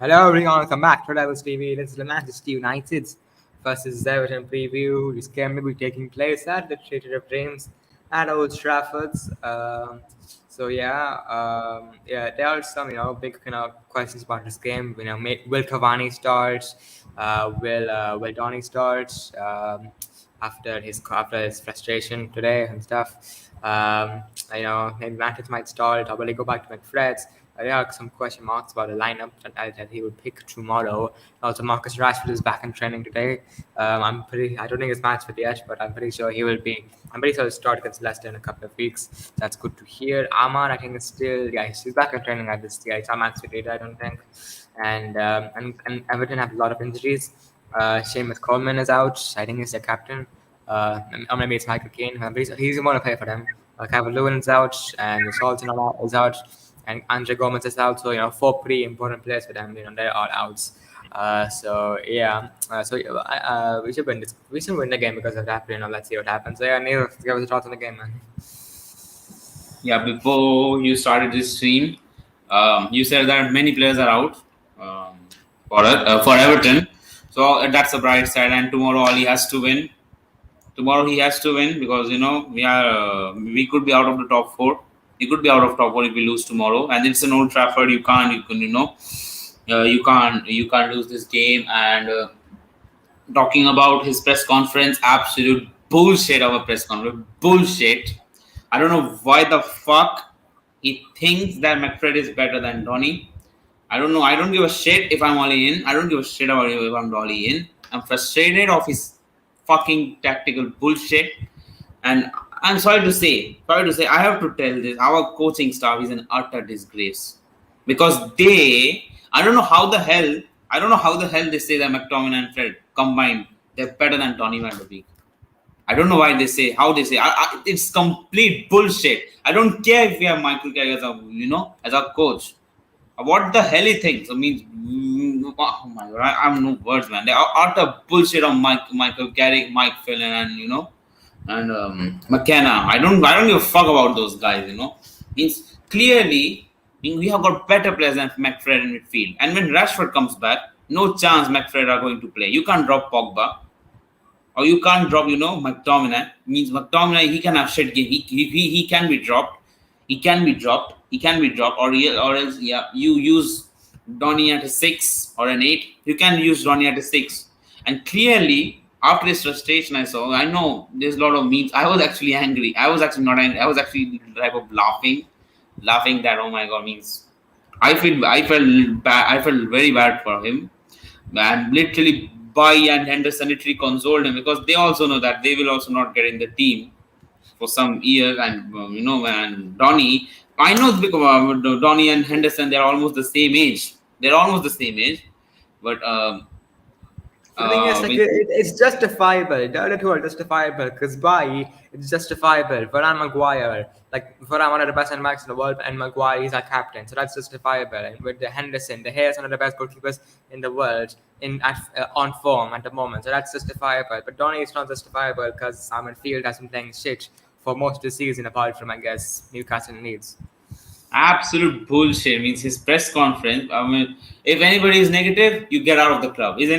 Hello everyone, welcome back to Levels TV. This is the Manchester United versus Everton preview. This game will be taking place at the Theatre of Dreams at Old Trafford. There are some big questions about this game. Will Cavani start? Will Donny start? After his frustration today and stuff. Maybe Matic might start, or will he go back to McFred's? There are some question marks about the lineup that he would pick tomorrow. Also, Marcus Rashford is back in training today. I don't think it's match fit yet, but I'm pretty sure he will be. I'm pretty sure he'll start against Leicester in a couple of weeks. That's good to hear. Ahmad, I think, is still, he's back in training at this. Yeah, it's not match fit yet, I don't think. And Everton have a lot of injuries. Seamus Coleman is out. I think he's their captain. Or maybe it's Michael Keane. He's going to play for them. Calvert Lewin is out, and Salton is out, and Andre Gomez is out. So four pretty important players for them. They're all outs. We should win this. We should win the game because of that. Let's see what happens. So Neil, give us a thoughts on the game, man. Yeah, before you started this stream, you said that many players are out for Everton. So that's the bright side. And tomorrow, all he has to win. Tomorrow he has to win because we could be out of the top four. He could be out of top four if we lose tomorrow. And it's an Old Trafford. You can't lose this game. And talking about his press conference, absolute bullshit of a press conference. Bullshit. I don't know why the fuck he thinks that McFred is better than Donny. I don't know. I don't give a shit if I'm Ollie in. I don't give a shit about if I'm Dolly in. I'm frustrated of his fucking tactical bullshit. And I'm sorry to say, I have to tell this. Our coaching staff is an utter disgrace. Because I don't know how the hell they say that McTominay and Fred combined, they're better than Donny van de Beek. I don't know why they say, how they say. It's complete bullshit. I don't care if we have Michael Carrick as our coach. What the hell he thinks? Oh my god, I have no words, man. They are utter bullshit on Michael Carrick, Mike Phelan, and McKenna. I don't give a fuck about those guys. Means clearly we have got better players than McFred in midfield. And when Rashford comes back, no chance McFred are going to play. You can't drop Pogba. Or you can't drop, McTominay. Means McTominay, he can have shit game. He can be dropped. He can be dropped. Or else, you use Donny at a 6 or an 8. You can use Donny at a 6. And clearly, after this frustration I know there's a lot of memes. I was actually angry. I was actually not angry. I was actually type of laughing that, oh my god, means I felt bad. I felt very bad for him. And literally, Bai and Henderson literally consoled him because they also know that they will also not get in the team for some years. And and Donny, I know because Donny and Henderson, they're almost the same age. But The thing is, it's justifiable. The other two are justifiable because Bai, it's justifiable. Varane Maguire, Varane, one of the best center backs in the world, and Maguire is our captain, so that's justifiable. And with the Henderson, De Gea is one of the best goalkeepers in the world on form at the moment, so that's justifiable. But Donny is not justifiable because Simon Field has been playing shit for most of the season, apart from, I guess, Newcastle and Leeds. Absolute bullshit. Means his press conference. I mean, if anybody is negative, you get out of the club. If the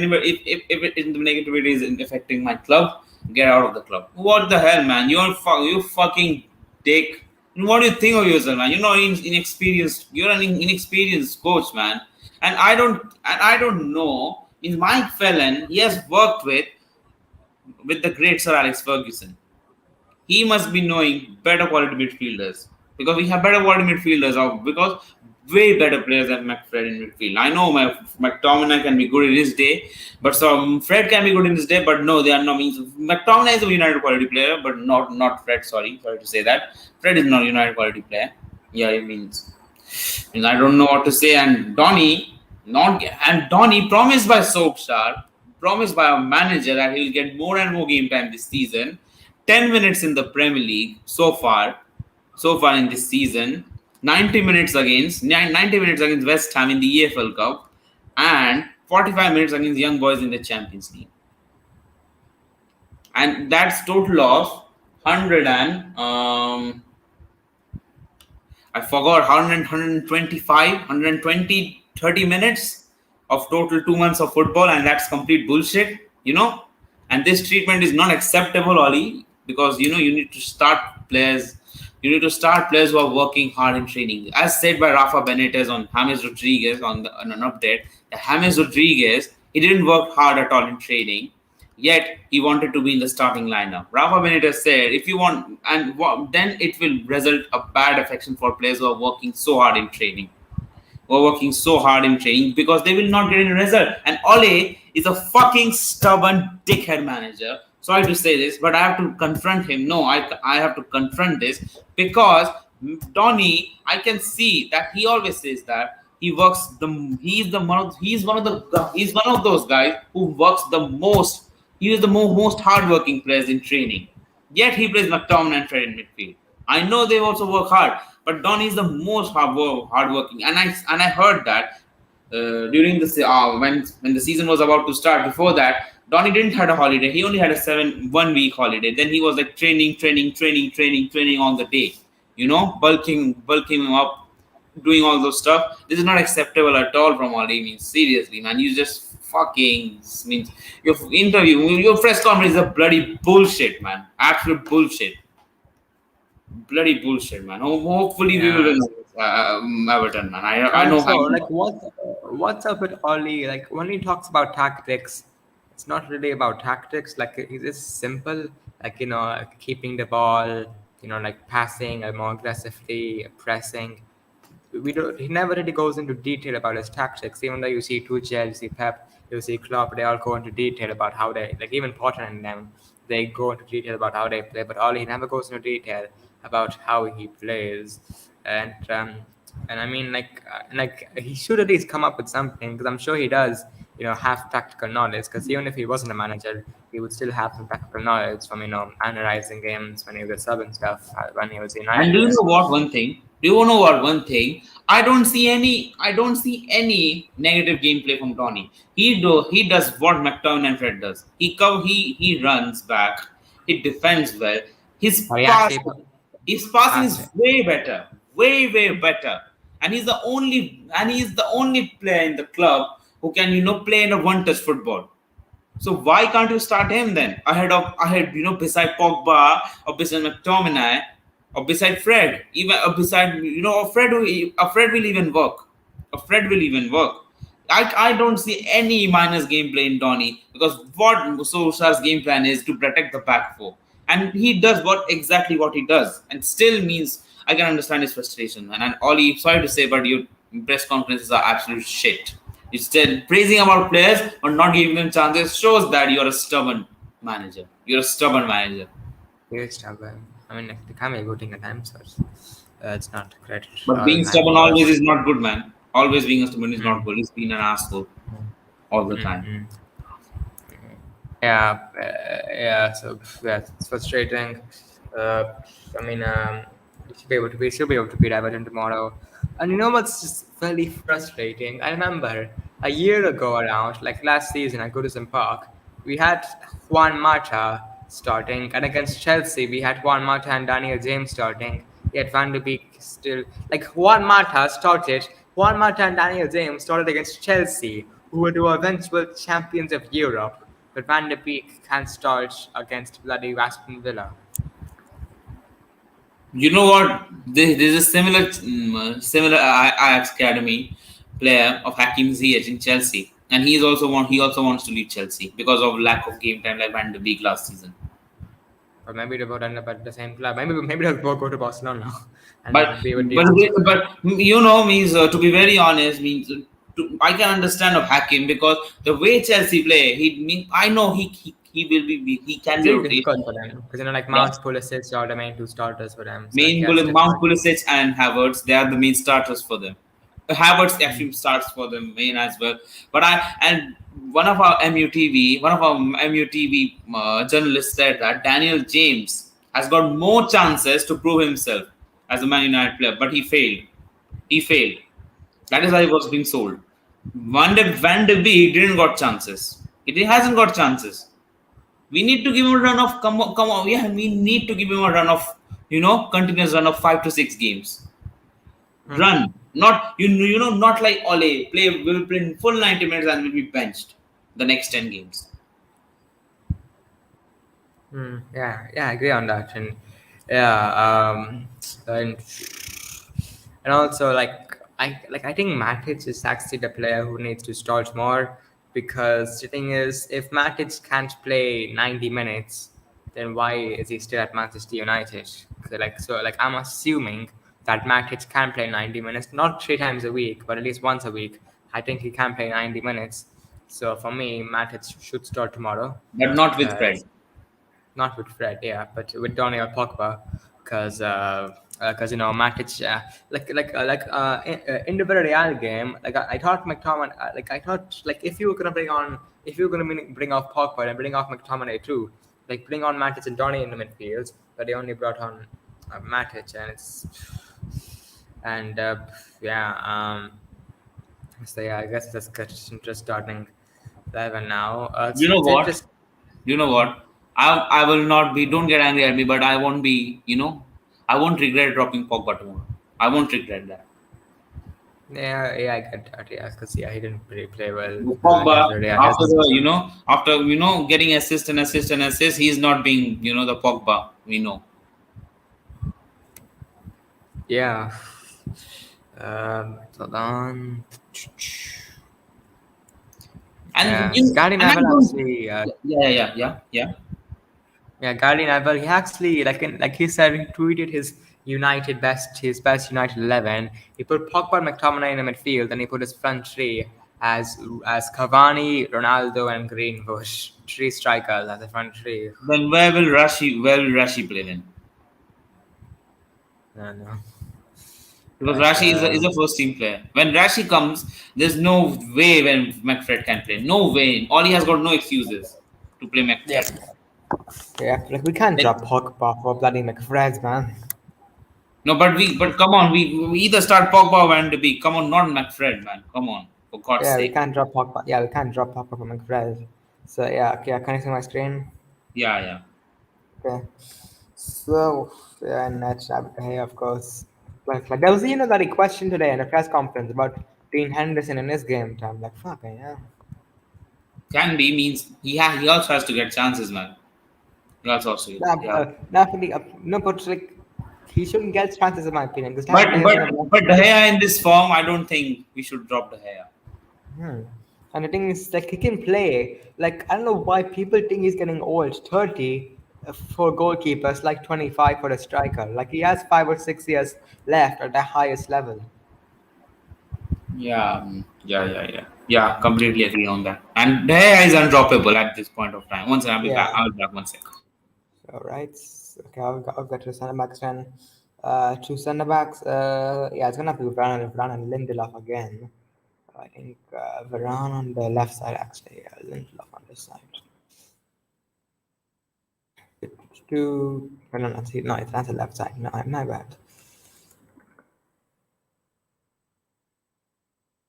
negativity is affecting my club, get out of the club. What the hell, man? You fucking dick. What do you think of yourself, man? You're not inexperienced. You're an inexperienced coach, man. And I don't know. In Mike Phelan, he has worked with the great Sir Alex Ferguson. He must be knowing better quality midfielders. Because we have better quality midfielders, because way better players than McFred in midfield. I know McTominay can be good in his day, but Fred can be good in his day, but no, they are not. Means McTominay is a United quality player, but not Fred. Sorry to say that. Fred is not a United quality player. Yeah, it means I don't know what to say. And Donny promised by Solskjaer, promised by our manager that he'll get more and more game time this season. 10 minutes in the Premier League so far in this season, 90 minutes against West Ham in the EFL Cup, and 45 minutes against Young Boys in the Champions League. And that's total of 100 and I forgot 125, 120, 30 minutes of total 2 months of football, and that's complete bullshit, you know. And this treatment is not acceptable, Oli, because you need to start players. You need to start players who are working hard in training. As said by Rafa Benitez on James Rodriguez on an update, that James Rodriguez, he didn't work hard at all in training, yet he wanted to be in the starting lineup. Rafa Benitez said, if you want, then it will result a bad affection for players who are working so hard in training were working so hard in training because they will not get any result. And Ole is a fucking stubborn dickhead manager. Sorry to say this, but I have to confront him. No, I have to confront this because Donny, I can see that he always says that he works the he's one of those guys who works the most. He is the most hardworking players in training. Yet he plays McTominay and Fred in midfield. I know they also work hard, but Donny is the most hardworking. And I heard that during the when the season was about to start. Before that, Donny didn't had a holiday. He only had a 1 week holiday. Then he was like training on the day. Bulking him up, doing all those stuff. This is not acceptable at all from Oli. Means seriously, man, you just fucking means your interview, your press conference is a bloody bullshit, man. Absolute bullshit. Bloody bullshit, man. Hopefully we will Yeah. win Everton, man. I know. Also, like, what's up with Ollie? Like, when he talks about tactics, it's not really about tactics. Like, it's just simple. Like, keeping the ball. Like passing more aggressively, pressing. He never really goes into detail about his tactics. Even though you see Tuchel, you see Pep, you see Klopp, they all go into detail about how they, like, even Potter and them, they go into detail about how they play. But Ollie never goes into detail about how he plays. And I mean, like he should at least come up with something, because I'm sure he does. Have practical knowledge, because even if he wasn't a manager, he would still have some practical knowledge from analyzing games when he was a sub and stuff, when he was a And do you United. know what one thing? Do you know what one thing? I don't see any negative gameplay from Tony. He does what McTominay and Fred does. He runs back. He defends well. His Or he pass actually his passing passed is it. way better. Way better. And he's the only player in the club who can play in a one touch football. So why can't you start him then ahead beside Pogba or beside McTominay or beside Fred, even or beside Fred will even work. A Fred will even work. I don't see any minus gameplay in Donny, because what Solskjaer's game plan is to protect the back four, and he does exactly what he does, and still means I can understand his frustration. And Ollie, sorry to say, but your press conferences are absolute shit. Instead, praising about players but not giving them chances shows that you're a stubborn manager. You're a stubborn manager. Very stubborn. I mean, like, they can't be voting at times, so it's not credit But all the being time stubborn for always us. is not good, man. Always being a stubborn is not Mm. good. He's been an asshole all the time. Mm-hmm. Yeah, yeah. So yeah, it's frustrating. Uh, I mean, we should be able to beat Everton tomorrow. And you know what's just really frustrating? I remember a year ago, around like last season at Goodison Park, we had Juan Mata starting, and against Chelsea, we had Juan Mata and Daniel James starting. Yet Van de Beek still, like, Juan Mata started. Juan Mata and Daniel James started against Chelsea, who were the eventual champions of Europe. But Van de Beek can't start against bloody Aston Villa. You know what? There's a similar Ajax Academy player of Hakim Ziyech in Chelsea, and he also wants to leave Chelsea because of lack of game time, like Van de Beek last season. Or maybe they both end up at the same club. Maybe they'll both go to Barcelona But and be with but decent. but means to be very honest means I can understand of Hakim, because the way Chelsea play, I know he will be he can It's be really rotated. difficult for them because like Mount, Yes. Pulisic are the main two starters for them. So like, yeah, it's Mount difficult. Pulisic and Havertz, they are the main starters for them. Havertz Mm. actually starts for them main as well. But one of our MUTV journalists said that Daniel James has got more chances to prove himself as a Man United player, but he failed. He failed. That is why he was being sold. Van de Beek didn't got chances. He hasn't got chances. We need to give him a run of come on. Yeah, we need to give him a run of continuous run of 5 to 6 games. Hmm. Run. Not not like Ole. We will play in full 90 minutes and will be benched the next 10 games. Yeah, yeah, I agree on that, and yeah, and also I think Matic is actually the player who needs to start more, because the thing is, if Matic can't play 90 minutes, then why is he still at Manchester United? So I'm assuming that Matic can play 90 minutes, not 3 times a week, but at least once a week. I think he can play 90 minutes. So for me, Matic should start tomorrow, But not with Fred. because not with Fred, yeah, but with Donny or Pogba, because Matic, in the Villarreal game, I thought McTominay, I thought if you were gonna bring off Pogba and bring off McTominay too, bring on Matic and Donny in the midfield, but they only brought on Matic, and yeah, so yeah, I guess that's good. Just starting 11 now. You know It's what? interesting. You know what? I will not be. Don't get angry at me, but I won't be. I won't regret dropping Pogba tomorrow. I won't regret that. Yeah, yeah, I get that. Yeah, because he didn't really play well Pogba, against Real. after after getting assist and assist and assist, he's not being the Pogba we know. Yeah. Hold on. And Yeah, Gary and I Neville don't. actually. Yeah. Yeah, Gary Neville. He actually like he said, he tweeted his best United 11. He put Pogba and McTominay in the midfield, and he put his front three as Cavani, Ronaldo, and Greenwood. Three strikers as a front three. Then where will Rashi play then? I don't know, Because but Rashi is a first team player. When Rashi comes, there's no way when McFred can play. No way. All he has got no excuses to play yep. McFred. Yeah, we can't Like, drop Pogba for bloody McFred's, man. no, but come on, we either start Pogba or Van de Beek. Come on, not McFred, man. Come on, for God's Yeah, we sake. can't drop Pogba. Yeah, we can't drop Pogba from McFred. So yeah, okay, can you see my screen? Yeah. Okay. So yeah, Natch hey, of course. There was that question today in a press conference about Dean Henderson in his game time. Like fuck, yeah. Can be means he also has to get chances, man. He also has to Nah, yeah. definitely, no, but he shouldn't get chances in my opinion, because But that player is but one of the but De Gea in this form, I don't think we should drop De Gea. Hmm. And the thing is, he can play. I don't know why people think he's getting old. 30 for goalkeepers, 25 for a striker. He has 5 or 6 years left at the highest level. Yeah. Completely agree on that. And De Gea is undroppable at this point of time. Once I'll be back. Yeah. I'll be back 1 sec. All right. Okay, I'll get to the center backs then. Two center backs. Yeah, it's gonna be Varane and Lindelof again. I think Varane on the left side actually. Lindelof on this side. Two. No, it's not the left side. No, my bad.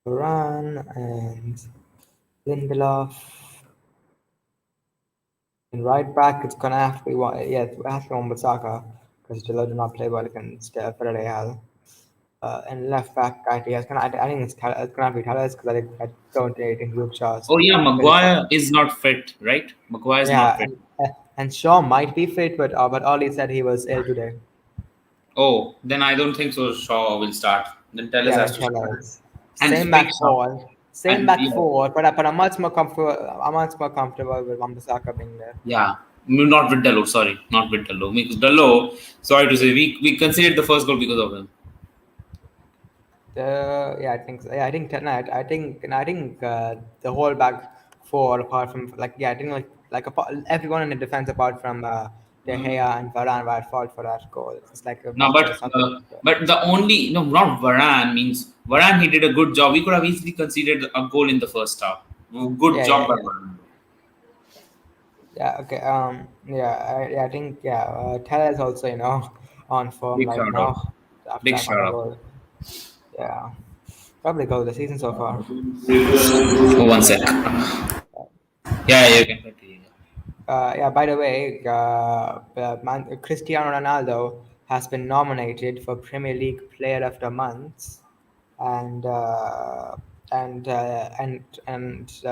Varane and Lindelof. And right back, it's gonna have to be one. Yeah, it has to be one with Saka, because Delo did not play well against Villarreal. And left back, I think it's gonna be Telles, because I don't think Luke Shaw's. Oh yeah, Maguire is not fit, right? Maguire is not Yeah, fit. and Shaw might be fit, but Ollie said he was ill today. Oh, then I don't think so. Shaw will start. Then Telles Yeah, has then to start. Telles. And Same big back Shaw. four. Same And back yeah, four, but I'm much more comfortable. I'm much more comfortable with Wan-Bissaka being there. yeah. Not with Delo, sorry. Not with Delo. Because Delo, sorry to say, we conceded the first goal because of him. Yeah, I think so. Yeah, I think tonight. I think the whole back four, apart from I think everyone in the defense apart from De Gea and Varane were at fault for that goal. It's like a No, much but more something. but the only no, not Varane means Varane. He did a good job. We could have easily conceded a goal in the first half. Good Yeah, job yeah, by yeah. Varane. Yeah. Okay. I think Tellez also on form Big right shout out. now after Big that shout one out. goal. Yeah, probably goal of the season so far. Oh, 1 sec. Yeah, you can continue. Yeah. By the way, Cristiano Ronaldo has been nominated for Premier League Player of the Month and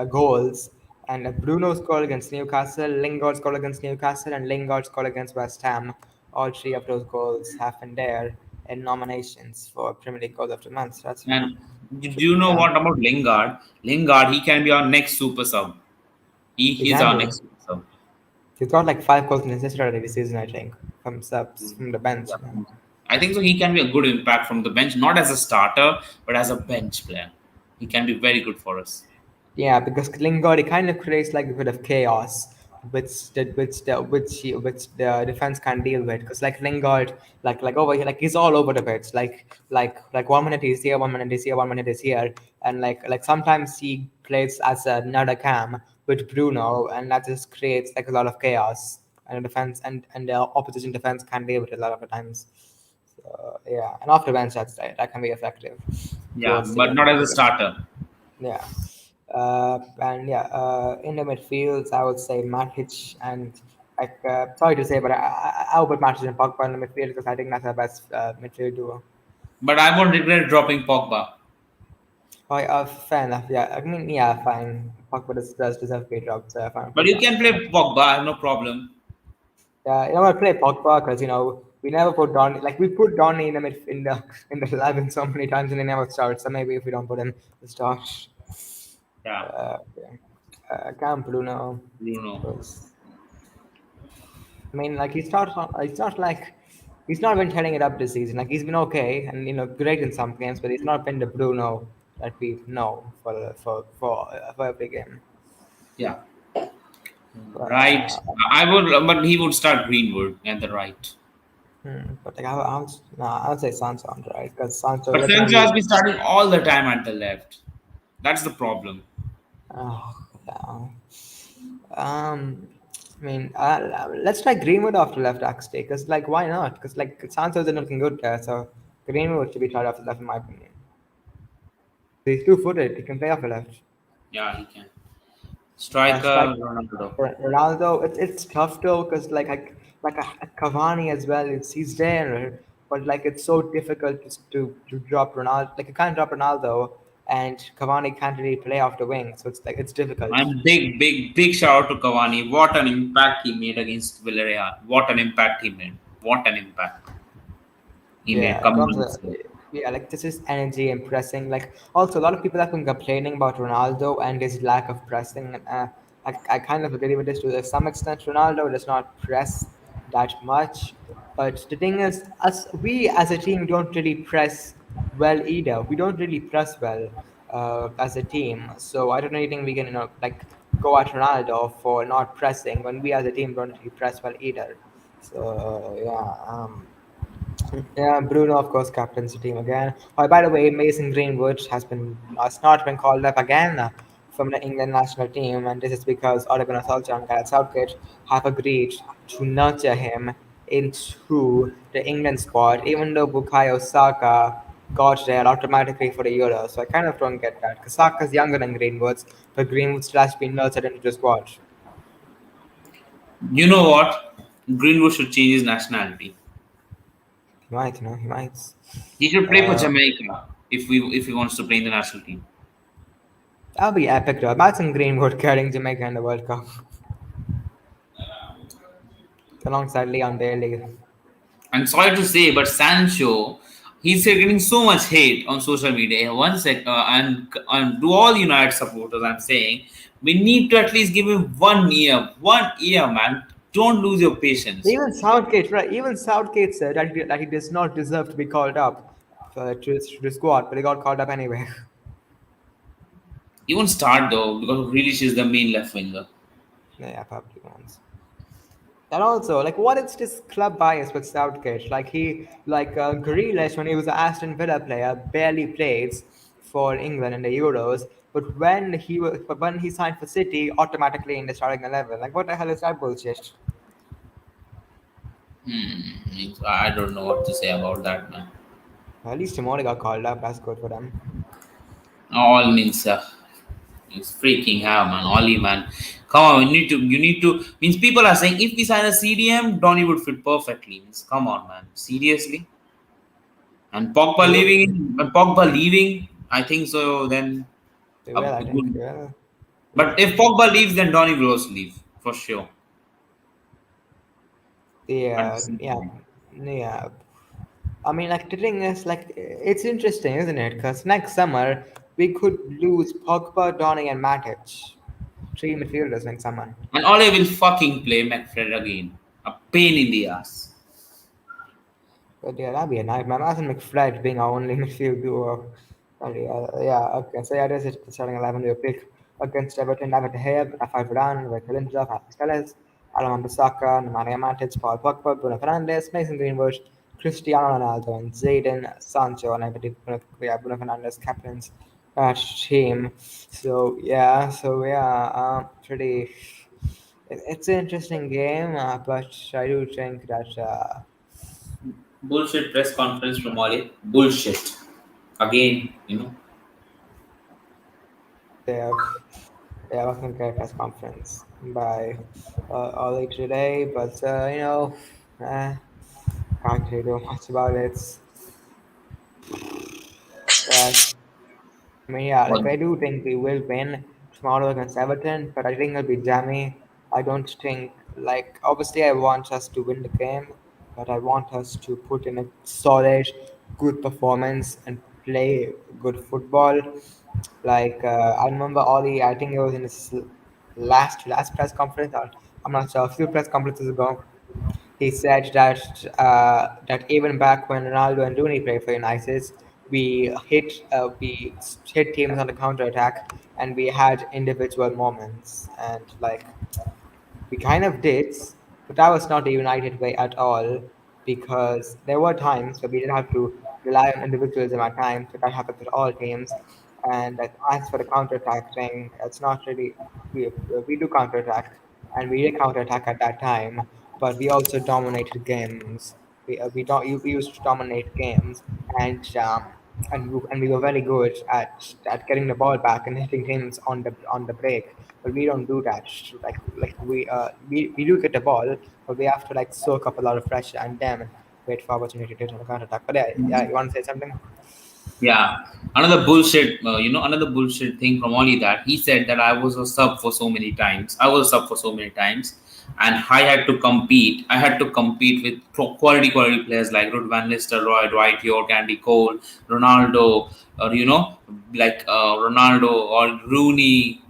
goals. And Bruno scored against Newcastle, Lingard scored against Newcastle, and Lingard scored against West Ham. All three of those goals have been there in nominations for Premier League Goal of the Month. So that's And do should you know yeah, what about Lingard? Lingard, he can be our next super sub. he He's can our be. next super sub. He's got like 5 goals in his history already this season, I think, from subs from the bench. Yeah. Yeah. I think so. He can be a good impact from the bench, not as a starter, but as a bench player. He can be very good for us. Yeah, because Lingard it kind of creates like a bit of chaos, which the defense can't deal with. Because like Lingard, like over here, like he's all over the pitch. Like 1 minute he's here, 1 minute he's here, 1 minute he's here, and like sometimes he plays as another cam with Bruno, and that just creates like a lot of chaos. And the defense and the opposition defense can't deal with it a lot of the times. So yeah, and off the bench that can be effective Yeah, towards the but end not of the as a game. starter. Yeah. And yeah, in the midfields, I would say Matic and like sorry to say, but I would put Matic and Pogba in the midfield because I think that's the best midfield duo. But I won't regret dropping Pogba. Oh, fair enough. Yeah, I mean, yeah, fine. Pogba does deserve to be dropped, so fine, But put you down. can play Pogba. I have no problem. Yeah, you know, I play Pogba because we never put Donny like we put Donny in the in the 11 so many times and he never starts. So maybe if we don't put him, the start. Yeah, Yeah. Camp Bruno Bruno. was. I mean, like it's not like he's not been tearing it up this season. Like he's been okay and great in some games, but he's not been the Bruno that we know for every game. Yeah, But right. I would, but he would start Greenwood at the right. but like I would say Sancho on the right because Sancho But doesn't Sancho has really. been starting all the time at the left. That's the problem. Oh, yeah. Um, I mean, let's try Greenwood off the left actually, because like why not? Because like Sancho's not looking good there, so Greenwood should be tried off the left in my opinion. He's two-footed. He can play off the left. Yeah, he can. Striker Strike Ronaldo. Ronaldo. It's tough though, because like a Cavani as well. He's there, but like it's so difficult to drop Ronaldo. Like you can't drop Ronaldo, and Cavani can't really play off the wing, so it's like it's difficult. And big shout out to Cavani. What an impact he made against Villarreal. What an impact he made. What an impact he made. Yeah, in Come terms on. of yeah, like this is energy and pressing. Like also a lot of people have been complaining about Ronaldo and his lack of pressing. And I kind of agree with this to some extent. Ronaldo does not press that much, but the thing is, us we as a team don't really press well either. We don't really press well as a team. So I don't really think we can like go at Ronaldo for not pressing when we as a team don't really press well either. So yeah. Yeah, Bruno, of course, captains the team again. Oh, by the way, Mason Greenwood has not been called up again from the England national team, and this is because Ole Gunnar Solskjaer and Gareth Southgate have agreed to nurture him into the England squad, even though Bukayo Saka got there automatically for the Euro. So I kind of don't get that because Saka's younger than Greenwood's, but Greenwood still has been nurtured into the squad. You know what? Greenwood should change his nationality. He might, he might. He should play for Uh, Jamaica if he wants to play in the national team. that'll be epic though. Imagine Greenwood carrying Jamaica in the World Cup alongside Leon Bailey. I'm sorry to say, but Sancho, he's getting so much hate on social media. And to all United supporters, I'm saying we need to at least give him 1 year, man. Don't lose your patience. Even Southgate, right? Even Southgate said that he does not deserve to be called up to the squad, but he got called up anyway. He won't start though because Grealish is the main left winger. Yeah, probably once. And also, like, what is this club bias with Southgate? Grealish, when he was an Aston Villa player, barely plays for England in the Euros. But when he signed for City, automatically in the starting 11. Like, what the hell is that bullshit? I don't know what to say about that, man. At least Tomori got called up. That's good for them. All means, it's freaking hell, man. Ollie, man. Come on, you need to means people are saying if we sign a CDM, Donny would fit perfectly. Means come on, man, seriously. And Pogba leaving, I think so. Then a Well, I think, good. yeah, But if Pogba leaves, then Donny will also leave for sure. At the yeah, same yeah, time. yeah. I mean, like the thing is, like it's interesting, isn't it? Because next summer we could lose Pogba, Donny, and Matic, three midfielders next summer. And Ole will fucking play McFred again. A pain in the ass. But yeah, that'd be a nightmare. Imagine McFred being our only midfield duo. And yeah, okay. So yeah, this is the starting 11 we pick against Everton. David De Gea, Rafael Varane, Victor Lindelof, Alex Telles, Alan Bissaka, Nemanja Matic, Paul Pogba, Bruno Fernandes, Mason Greenwood, Cristiano Ronaldo, and Zayden Sancho. And I believe Bruno Fernandes captains that team. Pretty. It's an interesting game, but I do think that. Bullshit press conference from Ole. Bullshit. Again, They have welcome to press conference by early today, but uh, can't really do much about it. But I mean, yeah, like Well, I do think we will win tomorrow against Everton, but I think it'll be jammy. I don't think like obviously I want us to win the game, but I want us to put in a solid, good performance and play good football. Like I remember Ollie, I think it was in his last press conference, or I'm not sure, a few press conferences ago. He said that even back when Ronaldo and Rooney played for United, we hit teams on the counter attack, and we had individual moments, and like we kind of did, but that was not the United way at all because there were times where we didn't have to rely on individualism at times, but that happens with all teams. And as for the counter-attack thing, it's not really we we do counter-attack, and we did counter-attack at that time, but we also dominated games. We used to dominate games, and we were very good at getting the ball back and hitting teams on the break, but we don't do that. We do get the ball, but we have to like soak up a lot of pressure and then wait for opportunity to hit on the counter attack. But yeah, you want to say something? yeah. Another bullshit thing from Oli that he said that I was a sub for so many times. I was a sub for so many times, and I had to compete. I had to compete with quality players like Ruud van Nistelrooy, Dwight York, Andy Cole, Ronaldo, or Ronaldo or Rooney.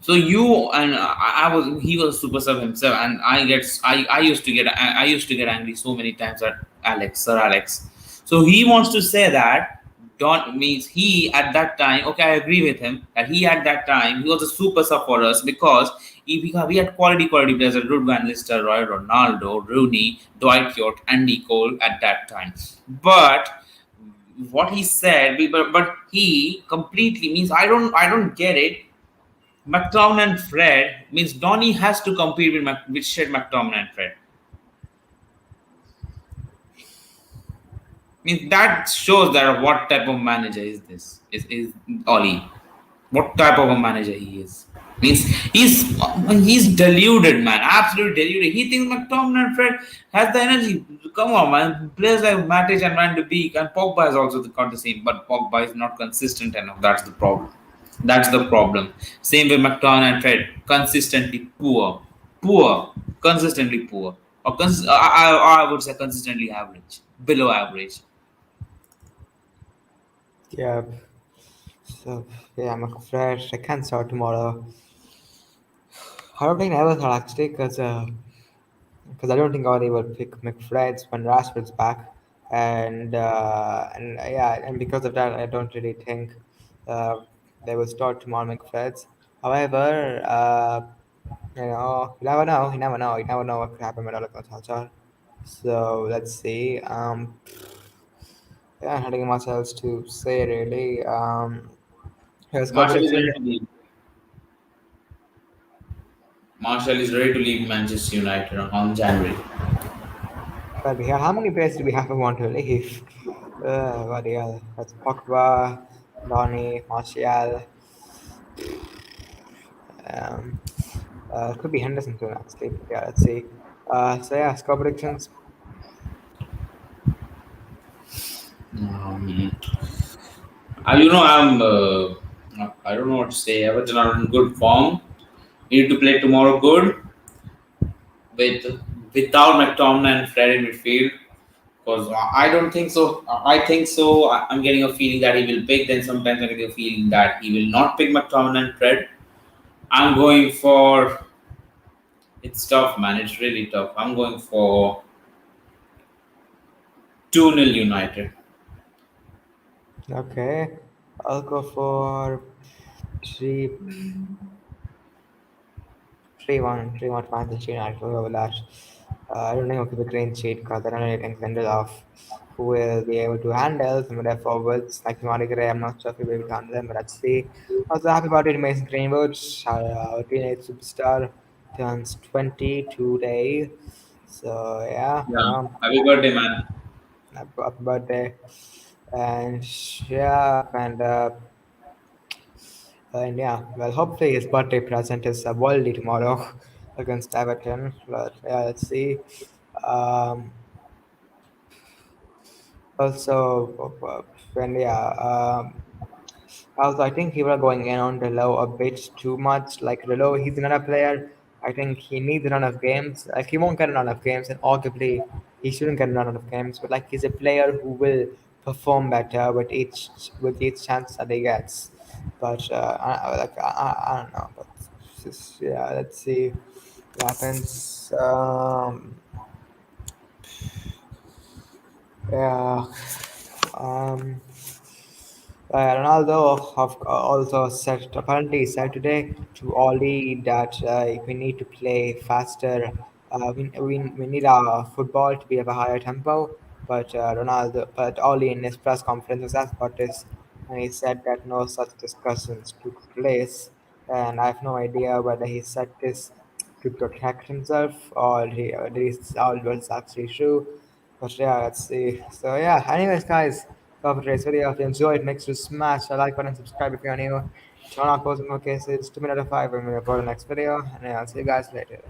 So you and I was he was a super sub himself, and I used to get angry so many times at Sir Alex. So he wants to say that Don means he at that time. Okay, I agree with him that he at that time he was a super sub for us because we had quality players like Ruud van Nistelrooy, Ronaldo, Rooney, Dwight York, Andy Cole at that time. But what he said, but he completely means I don't get it. McTominay and Fred means Donny has to compete with Shed McTominay and Fred. Means that shows that what type of manager is this? Is Oli? What type of a manager he is? Means he's deluded, man. Absolutely deluded. He thinks McTominay and Fred has the energy. Come on, man. Players like Matic and Van de Beek and Pogba has also got the same, but Pogba is not consistent enough. That's the problem. That's the problem. Same with McTominay and Fred. Consistently poor, consistently poor, or I would say consistently average, below average. Yeah. So yeah, McFresh. I can't start tomorrow. I don't think I ever thought actually, because I don't think Oli will pick McFred's when Rashford's back, and yeah, and because of that, I don't really think uh, they will start tomorrow McFred's. However, you never know. You never know. You never know what could happen with Ole Gunnar Solskjaer. So let's see. Yeah, nothing much else to say really. Here's got Marshall it's is in ready to leave. Marshall is ready to leave Manchester United on January. but yeah, how many players do we have who want to leave? What yeah, that's Pogba, Donny, Martial. It could be Henderson soon, actually. But yeah, let's see. So yeah, score predictions. Um, you know, I don't know what to say. Everton are in good form. Need to play tomorrow good with without McTominay and Fred in midfield. Because I don't think so. I think so. I'm getting a feeling that he will pick. Then sometimes I'm getting a feeling that he will not pick McTominay and Fred. I'm going for. It's tough, man. It's really tough. I'm going for 2-0 United. Okay, I'll go for three 3-1 Manchester United over that. I don't think it'll be a clean sheet because I don't really think Lindelof who will be able to handle some of their forwards like Gray. I'm not sure if he'll be able to handle them, but let's see. Also happy about it, Mason Greenwood, our teenage superstar, turns 20 today. So yeah, Yeah. Happy birthday, man. happy birthday. And yeah, and yeah, well, hopefully his birthday present is a worldly tomorrow against Everton. But yeah, let's see. Um, also, when yeah, also I think people are going in on Delo a bit too much. Like Delo, he's another player. I think he needs a run of games. Like he won't get a run of games, and arguably he shouldn't get a run of games. But like he's a player who will perform better with each chance that he gets. But I don't know. But just, yeah, let's see what happens. Yeah. Um, Ronaldo have also said apparently said today to Oli that we need to play faster. We need our football to be of a higher tempo. But Oli in his press conference was asked about this, and he said that no such discussions took place. And I have no idea whether he said this to protect himself or this all was actually true. But yeah, let's see. So yeah, anyways, guys, love today's video. If you enjoyed, make sure to smash the like button, subscribe if you're new, turn on post notifications, 2 minutes of 5 when we upload the next video, and yeah, I'll see you guys later.